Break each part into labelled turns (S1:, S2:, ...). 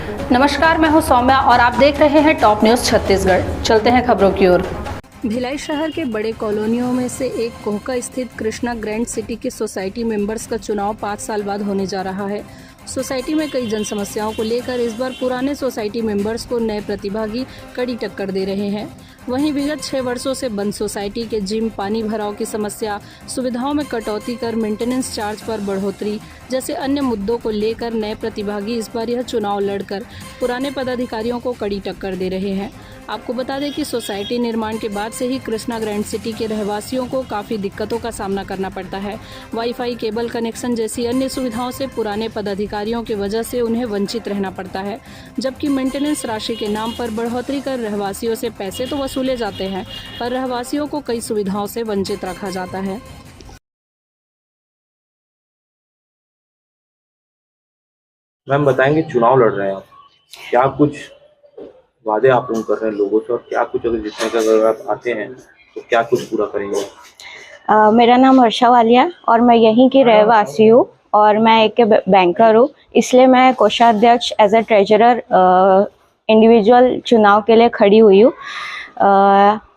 S1: नमस्कार, मैं हूं सौम्या और आप देख रहे हैं टॉप न्यूज़ छत्तीसगढ़। चलते हैं खबरों की ओर। भिलाई शहर के बड़े कॉलोनियों में से एक कोहका स्थित कृष्णा ग्रैंड सिटी के सोसाइटी मेंबर्स का चुनाव 5 साल बाद होने जा रहा है। सोसाइटी में कई जन समस्याओं को लेकर इस बार पुराने सोसाइटी मेंबर्स को नए प्रतिभागी कड़ी टक्कर दे रहे हैं। वहीं विगत 6 वर्षों से बंद सोसाइटी के जिम, पानी भराव की समस्या, सुविधाओं में कटौती कर मेंटेनेंस चार्ज पर बढ़ोतरी जैसे अन्य मुद्दों को लेकर नए प्रतिभागी इस बार यह चुनाव लड़कर पुराने पदाधिकारियों को कड़ी टक्कर दे रहे हैं। आपको बता दें कि सोसाइटी निर्माण के बाद से ही कृष्णा ग्रैंड सिटी के रहवासियों को काफ़ी दिक्कतों का सामना करना पड़ता है। वाईफाई, केबल कनेक्शन जैसी अन्य सुविधाओं से पुराने पदाधिकारियों की वजह से उन्हें वंचित रहना पड़ता है, जबकि मेंटेनेंस राशि के नाम पर बढ़ोतरी कर रहवासियों से पैसे तो वसूले जाते हैं, पर रहवासियों को कई सुविधाओं से वंचित रखा जाता है।
S2: मैम बताएंगे, चुनाव लड़ रहे हैं आप, क्या कुछ वादे आप लोग कर रहे हैं लोगों से और क्या कुछ अगर जितने का अगर आप आते हैं तो क्या कुछ पूरा करेंगे?
S3: मेरा नाम हर्षा वालिया और मैं यहीं की रहवासी हूँ और मैं एक बैंकर हूँ, इसलिए मैं कोषाध्यक्ष एज ए ट्रेजरर इंडिविजुअल चुनाव के लिए खड़ी हुई हूँ।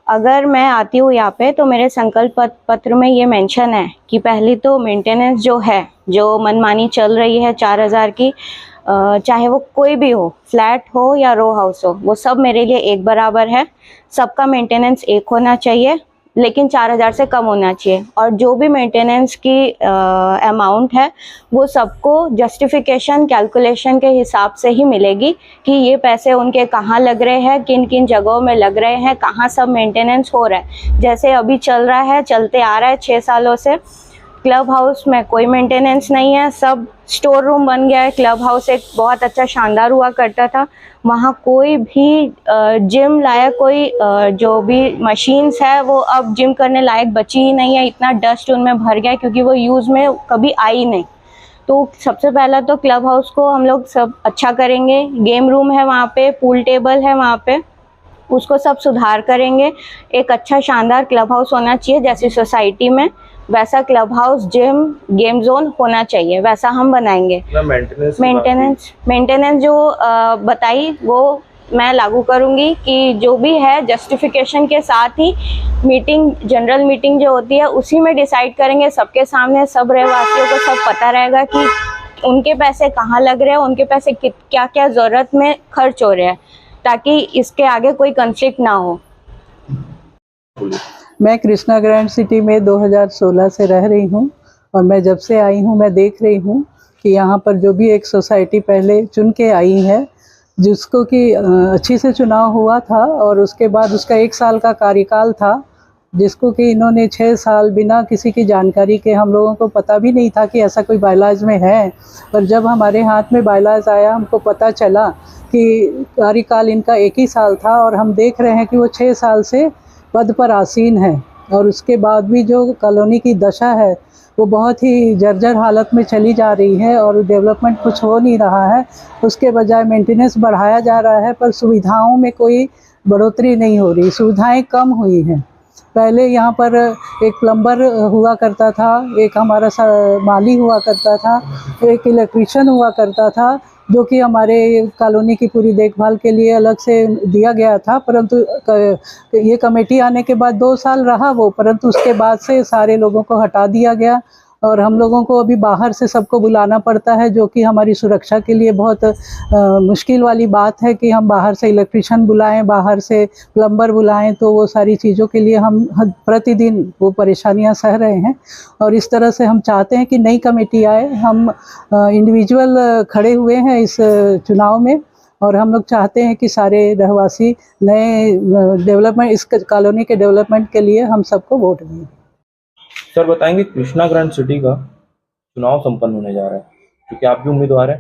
S3: अगर मैं आती हूँ यहाँ पे तो मेरे संकल्प पत्र में ये मेंशन है कि पहली तो मेंटेनेंस जो है, जो मनमानी चल रही है 4000 की, चाहे वो कोई भी हो, फ्लैट हो या रो हाउस हो, वो सब मेरे लिए एक बराबर है। सबका मेंटेनेंस एक होना चाहिए, लेकिन 4000 से कम होना चाहिए। और जो भी मेंटेनेंस की अमाउंट है वो सबको जस्टिफिकेशन कैलकुलेशन के हिसाब से ही मिलेगी कि ये पैसे उनके कहाँ लग रहे हैं, किन किन जगहों में लग रहे हैं, कहाँ सब मेंटेनेंस हो रहा है। जैसे अभी चल रहा है, चलते आ रहा है 6 सालों से, क्लब हाउस में कोई मेंटेनेंस नहीं है, सब स्टोर रूम बन गया है। क्लब हाउस एक बहुत अच्छा शानदार हुआ करता था, वहाँ कोई भी जिम लायक कोई जो भी मशीन्स है वो अब जिम करने लायक बची ही नहीं है। इतना डस्ट उनमें भर गया है क्योंकि वो यूज़ में कभी आई नहीं। तो सबसे पहला तो क्लब हाउस को हम लोग सब अच्छा करेंगे। गेम रूम है वहाँ पे, पूल टेबल है वहाँ पे, उसको सब सुधार करेंगे। एक अच्छा शानदार क्लब हाउस होना चाहिए, जैसी सोसाइटी में वैसा club house, gym, game zone होना चाहिए, वैसा हम बनाएंगे। मेंटेनेंस जो बताई वो मैं लागू करूंगी कि जो भी है जस्टिफिकेशन के साथ ही मीटिंग, जनरल मीटिंग जो होती है उसी में डिसाइड करेंगे सबके सामने। सब रहवासियों को सब पता रहेगा कि उनके पैसे कहाँ लग रहे हैं, उनके पैसे क्या क्या ज़रूरत में खर्च हो रहे हैं, ताकि इसके आगे कोई कॉन्फ्लिक्ट ना हो।
S4: मैं कृष्णा ग्रैंड सिटी में 2016 से रह रही हूँ और मैं जब से आई हूँ मैं देख रही हूँ कि यहाँ पर जो भी एक सोसाइटी पहले चुन के आई है, जिसको कि अच्छी से चुनाव हुआ था और उसके बाद उसका 1 साल का कार्यकाल था, जिसको कि इन्होंने 6 साल बिना किसी की जानकारी के, हम लोगों को पता भी नहीं था कि ऐसा कोई बायलॉज में है। पर जब हमारे हाथ में बायलॉज आया, हमको पता चला कि कार्यकाल इनका 1 ही साल था और हम देख रहे हैं कि वो 6 साल से पद पर आसीन है। और उसके बाद भी जो कॉलोनी की दशा है वो बहुत ही जर्जर हालत में चली जा रही है और डेवलपमेंट कुछ हो नहीं रहा है। उसके बजाय मेंटेनेंस बढ़ाया जा रहा है पर सुविधाओं में कोई बढ़ोतरी नहीं हो रही, सुविधाएं कम हुई हैं। पहले यहाँ पर एक प्लम्बर हुआ करता था, एक हमारा माली हुआ करता था, एक इलेक्ट्रीशियन हुआ करता था, जो कि हमारे कॉलोनी की पूरी देखभाल के लिए अलग से दिया गया था। परंतु ये कमेटी आने के बाद 2 साल रहा वो, परंतु उसके बाद से सारे लोगों को हटा दिया गया और हम लोगों को अभी बाहर से सबको बुलाना पड़ता है, जो कि हमारी सुरक्षा के लिए बहुत मुश्किल वाली बात है कि हम बाहर से इलेक्ट्रीशियन बुलाएं, बाहर से प्लम्बर बुलाएं। तो वो सारी चीज़ों के लिए हम प्रतिदिन वो परेशानियां सह रहे हैं और इस तरह से हम चाहते हैं कि नई कमेटी आए। हम इंडिविजुअल खड़े हुए हैं इस चुनाव में और हम लोग चाहते हैं कि सारे रहवासी नए डेवलपमेंट, इस कॉलोनी के डेवलपमेंट के लिए हम सबको वोट दें।
S2: सर बताएंगे, कृष्णा ग्रैंड सिटी का चुनाव संपन्न होने जा रहा है, क्योंकि आप भी उम्मीदवार हैं,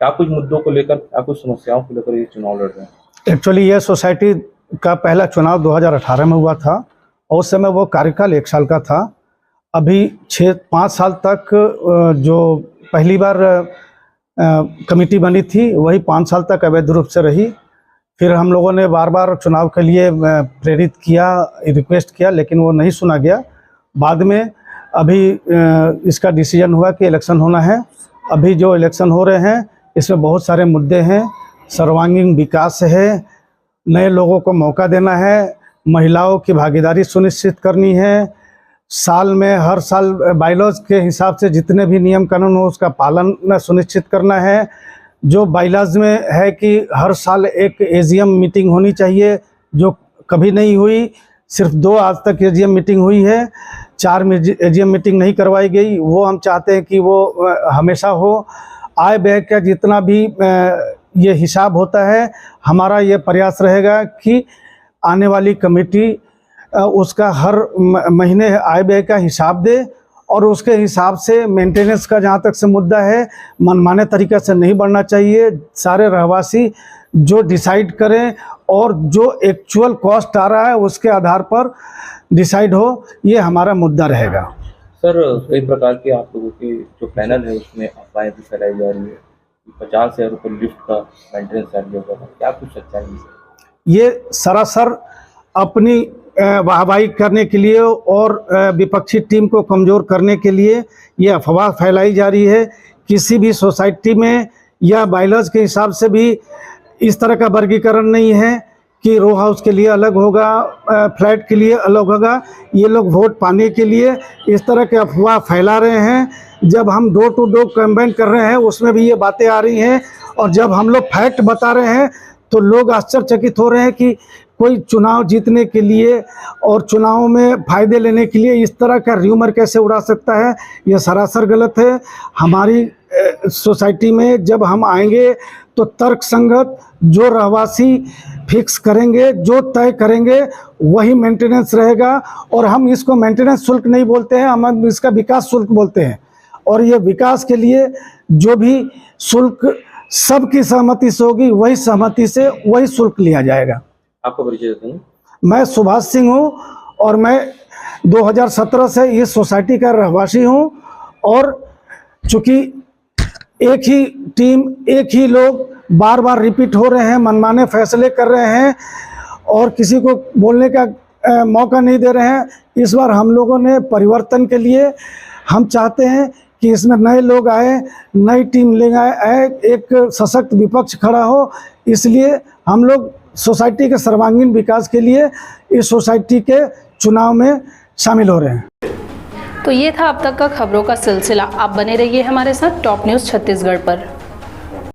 S2: क्या कुछ मुद्दों को लेकर, क्या कुछ समस्याओं को लेकर ये चुनाव लड़ रहे हैं?
S5: एक्चुअली ये सोसाइटी का पहला चुनाव 2018 में हुआ था और उस समय वो कार्यकाल 1 साल का था। अभी 5 साल तक जो पहली बार कमेटी बनी थी वही 5 साल तक अवैध रूप से रही। फिर हम लोगों ने बार बार चुनाव के लिए प्रेरित किया, रिक्वेस्ट किया, लेकिन वो नहीं सुना गया। बाद में अभी इसका डिसीजन हुआ कि इलेक्शन होना है। अभी जो इलेक्शन हो रहे हैं इसमें बहुत सारे मुद्दे हैं सर्वांगीण विकास है, नए लोगों को मौका देना है, महिलाओं की भागीदारी सुनिश्चित करनी है, साल में हर साल बाइलॉज के हिसाब से जितने भी नियम कानून हो उसका पालन सुनिश्चित करना है। जो बाइलॉज में है कि हर साल एक एजीएम मीटिंग होनी चाहिए, जो कभी नहीं हुई, सिर्फ 2 आज तक एजीएम मीटिंग हुई है, 4 एजीएम मीटिंग नहीं करवाई गई। वो हम चाहते हैं कि वो हमेशा हो। आय व्यय का जितना भी ये हिसाब होता है, हमारा ये प्रयास रहेगा कि आने वाली कमेटी उसका हर महीने आय व्यय का हिसाब दे और उसके हिसाब से मेंटेनेंस का जहाँ तक से मुद्दा है, मनमाने तरीक़े से नहीं बढ़ना चाहिए। सारे रहवासी जो डिसाइड करें और जो एक्चुअल कॉस्ट आ रहा है उसके आधार पर डिसाइड हो, ये हमारा मुद्दा रहेगा।
S2: सर, कई प्रकार के आप लोगों के जो पैनल है उसमें अफवाहें भी फैलाई जा रही है, 50,000 रुपये लिफ्ट का मेंटेनेंस चार्ज होगा, क्या कुछ सच्चाई है?
S5: ये सरासर अपनी वाहवाही करने के लिए और विपक्षी टीम को कमज़ोर करने के लिए ये अफवाह फैलाई जा रही है। किसी भी सोसाइटी में या बाइलॉज के हिसाब से भी इस तरह का वर्गीकरण नहीं है कि रो हाउस के लिए अलग होगा, फ्लैट के लिए अलग होगा। ये लोग वोट पाने के लिए इस तरह के अफवाह फैला रहे हैं। जब हम डोर टू डोर कैंपेन कर रहे हैं उसमें भी ये बातें आ रही हैं, और जब हम लोग फैक्ट बता रहे हैं तो लोग आश्चर्यचकित हो रहे हैं कि कोई चुनाव जीतने के लिए और चुनाव में फ़ायदे लेने के लिए इस तरह का र्यूमर कैसे उड़ा सकता है। यह सरासर गलत है। हमारी सोसाइटी में जब हम आएंगे तो तर्क संगत जो रहवासी फिक्स करेंगे, जो तय करेंगे, वही मेंटेनेंस रहेगा। और हम इसको मेंटेनेंस शुल्क नहीं बोलते हैं, हम इसका विकास शुल्क बोलते हैं। और ये विकास के लिए जो भी शुल्क सबकी सहमति से होगी, वही सहमति से वही शुल्क लिया जाएगा।
S2: आपका परिचय देते हैं।
S5: मैं सुभाष सिंह हूँ और मैं 2017 से इस सोसाइटी का रहवासी हूँ। और चूँकि एक ही टीम, एक ही लोग बार बार रिपीट हो रहे हैं, मनमाने फैसले कर रहे हैं और किसी को बोलने का मौका नहीं दे रहे हैं। इस बार हम लोगों ने परिवर्तन के लिए हम चाहते हैं कि इसमें नए लोग आए, नई टीम ले आए, एक सशक्त विपक्ष खड़ा हो। इसलिए हम लोग सोसाइटी के सर्वांगीण विकास के लिए इस सोसाइटी के चुनाव में शामिल हो रहे हैं।
S1: तो ये था अब तक का खबरों का सिलसिला। आप बने रहिए हमारे साथ टॉप न्यूज़ छत्तीसगढ़ पर।